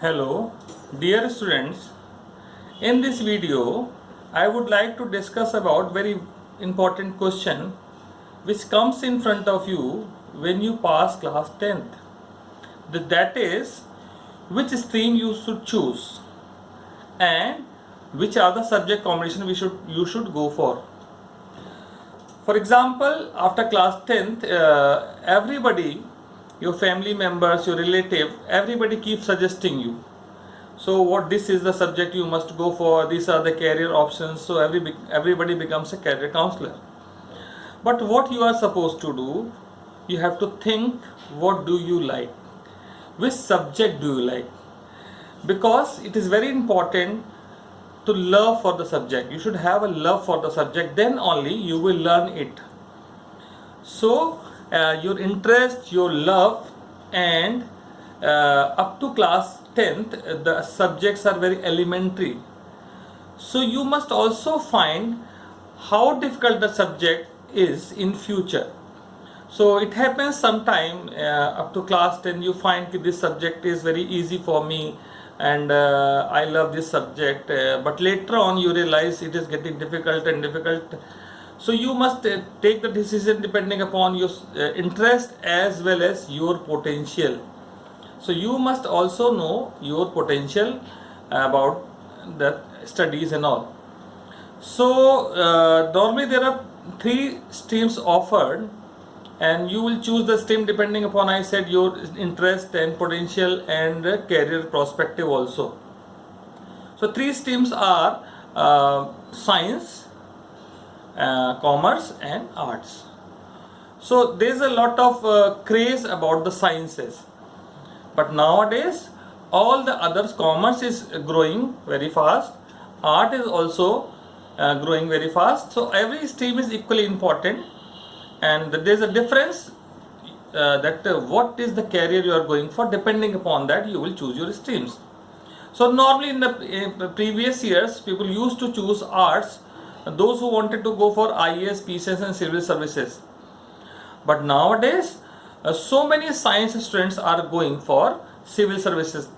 Hello, dear students. In this video, I would like to discuss about very important question which comes in front of you when you pass class 10th. That is, which stream you should choose and which are the subject combination you should go for. For example, after class 10th, everybody, your family members, your relative, everybody keeps suggesting you. So what this is the subject you must go for, these are the career options, so everybody becomes a career counselor. But what you are supposed to do, you have to think, what do you like, which subject do you like, because it is very important to love for the subject. You should have a love for the subject, then only you will learn it. So your interest, your love, and up to class 10th the subjects are very elementary, so you must also find how difficult the subject is in future. So it happens sometime up to class 10 you find that this subject is very easy for me and I love this subject, but later on you realize it is getting difficult and difficult. So you must take the decision depending upon your interest as well as your potential. So you must also know your potential about the studies and all. So normally there are three streams offered, and you will choose the stream depending upon, I said, your interest and potential and career perspective also. So three streams are science, commerce and arts. So there is a lot of craze about the sciences, but nowadays all the others, commerce is growing very fast, art is also growing very fast. So every stream is equally important, and there is a difference that what is the career you are going for, depending upon that you will choose your streams. So normally in the previous years people used to choose arts, those who wanted to go for IAS, PCS and civil services. But nowadays so many science students are going for civil services,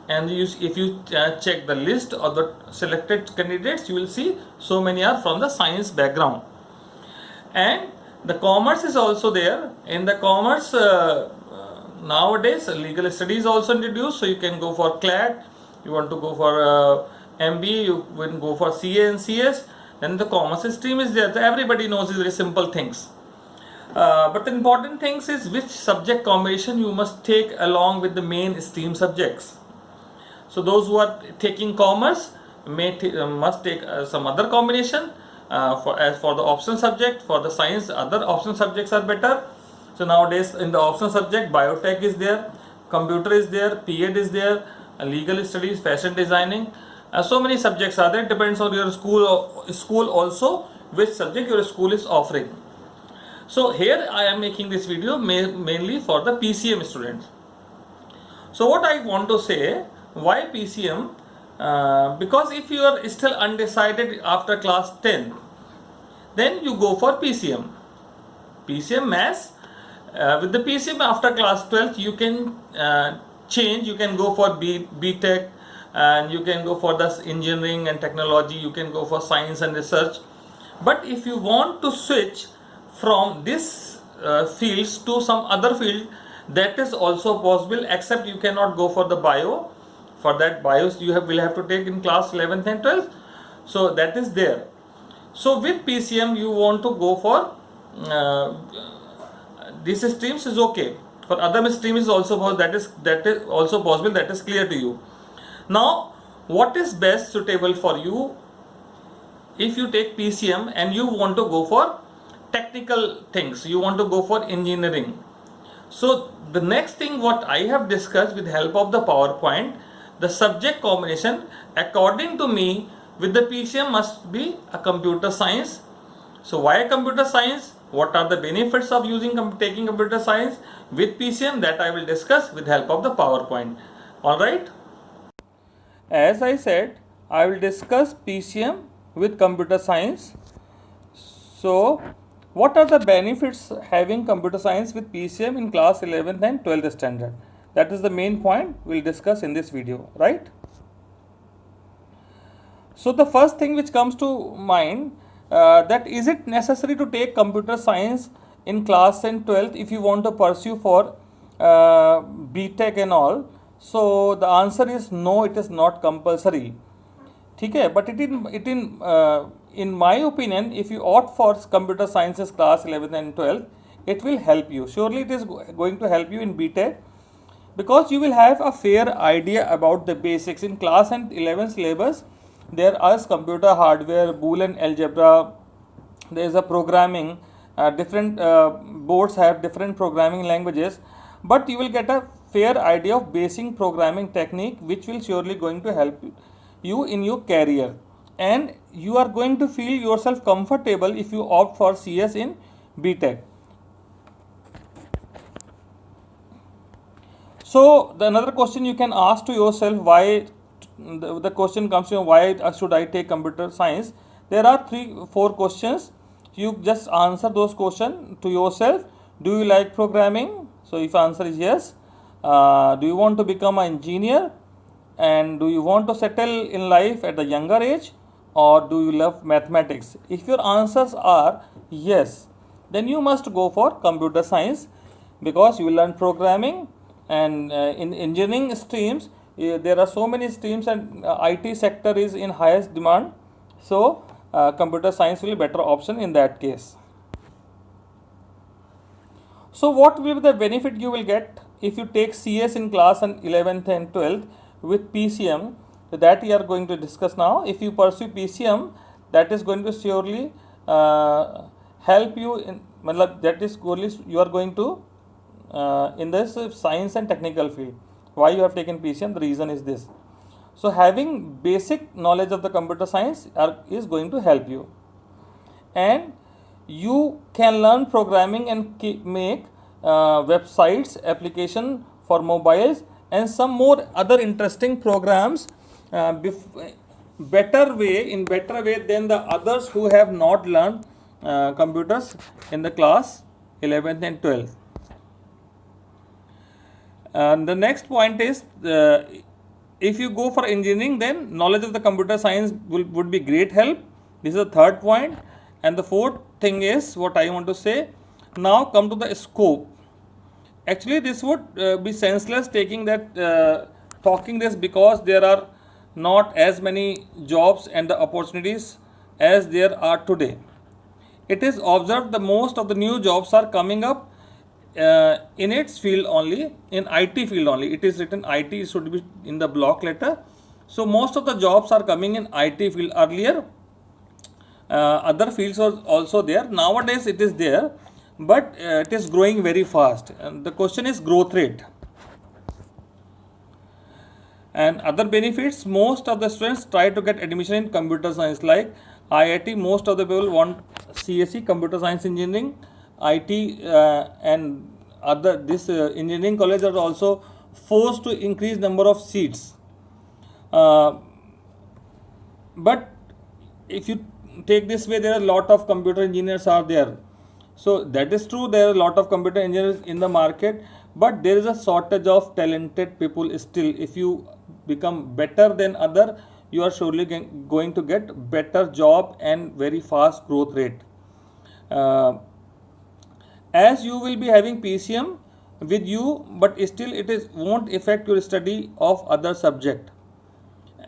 and if you check the list of the selected candidates, you will see so many are from the science background. And the commerce is also there. In the commerce nowadays legal studies also introduced, so you can go for CLAT, you want to go for MBA, you can go for CA and CS. Then the commerce stream is there. So everybody knows these very simple things. But the important things is which subject combination you must take along with the main stream subjects. So those who are taking commerce must take some other combination for the option subject. For the science, other option subjects are better. So nowadays in the option subject, biotech is there, computer is there, PED is there, legal studies, fashion designing. So many subjects are there. Depends on your school also which subject your school is offering. So here I am making this video mainly for the PCM students. So what I want to say, why PCM? Because if you are still undecided after class 10, then you go for PCM. PCM maths. With the PCM after class 12 you can change, you can go for BTech, and you can go for the engineering and technology, you can go for science and research. But if you want to switch from this fields to some other field, that is also possible, except you cannot go for the bio. For that, bios you will have to take in class 11th and 12th. So that is there. So with PCM you want to go for these streams is okay. For other streams is also possible, that is also possible, that is clear to you. Now what is best suitable for you if you take PCM and you want to go for technical things, you want to go for engineering? So the next thing what I have discussed with help of the PowerPoint, the subject combination according to me with the PCM must be a computer science. So why computer science? What are the benefits of taking computer science with PCM? That I will discuss with help of the PowerPoint. Alright. As I said, I will discuss PCM with computer science. So what are the benefits having computer science with PCM in class 11th and 12th standard? That is the main point we'll discuss in this video, right? So the first thing which comes to mind, that is it necessary to take computer science in class 10 12th if you want to pursue for BTech and all? So the answer is no, it is not compulsory. ठीक है, but in my opinion, if you opt for computer sciences class 11th and 12th, it will help you. Surely it is going to help you in BTech, because you will have a fair idea about the basics. In class and 11th syllabus, there is computer hardware, Boolean algebra, there is a programming, different boards have different programming languages, but you will get a fair idea of basic programming technique, which will surely going to help you in your career, and you are going to feel yourself comfortable if you opt for CS in BTech. So the another question you can ask to yourself, why the question comes to you, why should I take computer science? There are 3-4 questions. You just answer those questions to yourself. Do you like programming? So if answer is yes, do you want to become an engineer, and do you want to settle in life at a younger age, or do you love mathematics? If your answers are yes, then you must go for computer science, because you will learn programming, and in engineering streams there are so many streams, and IT sector is in highest demand. So computer science will be better option in that case. So what will be the benefit you will get if you take CS in class and 11th and 12th with PCM? So that we are going to discuss now. If you pursue PCM, that is going to surely help you in, that is surely you are going to in this science and technical field. Why you have taken PCM? The reason is this. So having basic knowledge of the computer science is going to help you, and you can learn programming and make websites, application for mobiles, and some more other interesting programs better way than the others who have not learned computers in the class 11th and 12th. And the next point is, if you go for engineering, then knowledge of the computer science would be great help. This is the third point. And the fourth thing is what I want to say. Now come to the scope. Actually, this would be senseless talking this, because there are not as many jobs and the opportunities as there are today. It is observed the most of the new jobs are coming up in its field only, in IT field only. It is written IT, it should be in the block letter. So most of the jobs are coming in IT field. Earlier other fields was also there. Nowadays it is there, but it is growing very fast. And the question is growth rate. And other benefits, most of the students try to get admission in computer science, like IIT. Most of the people want CSE, computer science engineering. IT and other engineering college are also forced to increase number of seats. But if you take this way, there are a lot of computer engineers are there. So that is true, there are a lot of computer engineers in the market, but there is a shortage of talented people still. If you become better than other, you are surely going to get better job and very fast growth rate. As you will be having PCM with you, but still it won't affect your study of other subject.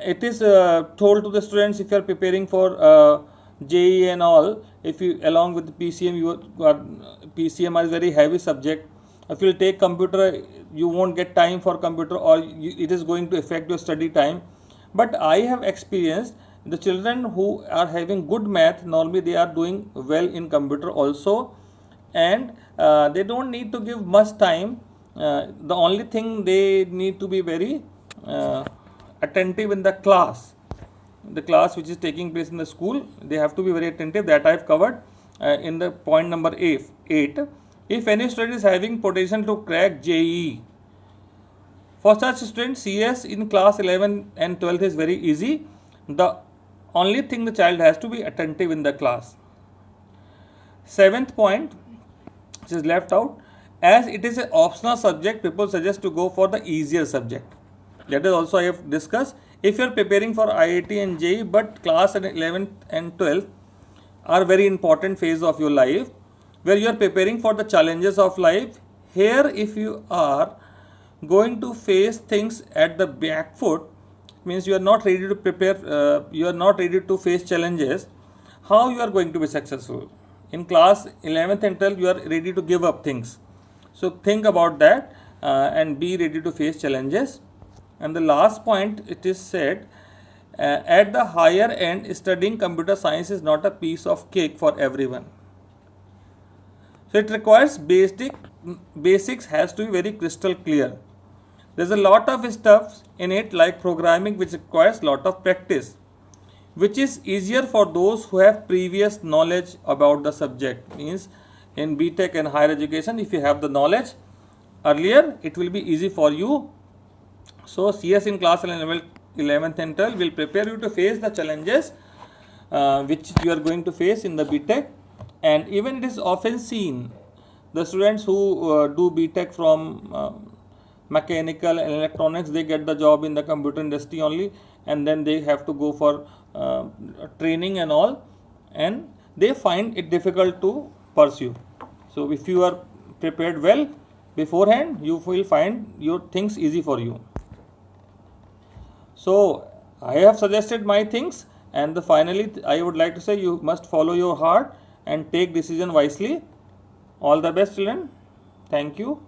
It is told to the students, if you are preparing for JEE and all, if you along with PCM, PCM is very heavy subject. If you take computer, you won't get time for computer, or it is going to affect your study time. But I have experienced the children who are having good math, normally they are doing well in computer also, and they don't need to give much time. The only thing they need to be very attentive in the class which is taking place in the school. They have to be very attentive. That I have covered in the point number 8. If any student is having potential to crack JEE, for such students, CS in class 11 and 12 is very easy. The only thing the child has to be attentive in the class. Seventh point, which is left out, as it is an optional subject, people suggest to go for the easier subject. That is also I have discussed. If you are preparing for IIT and JEE, but class and 11th and 12th are very important phase of your life, where you are preparing for the challenges of life. Here, if you are going to face things at the back foot, means you are not ready to prepare, you are not ready to face challenges, how you are going to be successful? In class 11th and 12th, you are ready to give up things. So think about that and be ready to face challenges. And the last point, it is said, at the higher end, studying computer science is not a piece of cake for everyone. So it requires basics has to be very crystal clear. There's a lot of stuff in it like programming which requires lot of practice, which is easier for those who have previous knowledge about the subject. Means in BTech and higher education, if you have the knowledge earlier, it will be easy for you. So CS in class 11th and 12th will prepare you to face the challenges which you are going to face in the BTech. And even it is often seen the students who do BTech from mechanical and electronics, they get the job in the computer industry only, and then they have to go for training and all, and they find it difficult to pursue. So if you are prepared well beforehand, you will find your things easy for you. So I have suggested my things, and finally I would like to say you must follow your heart and take decision wisely. All the best, children. Thank you.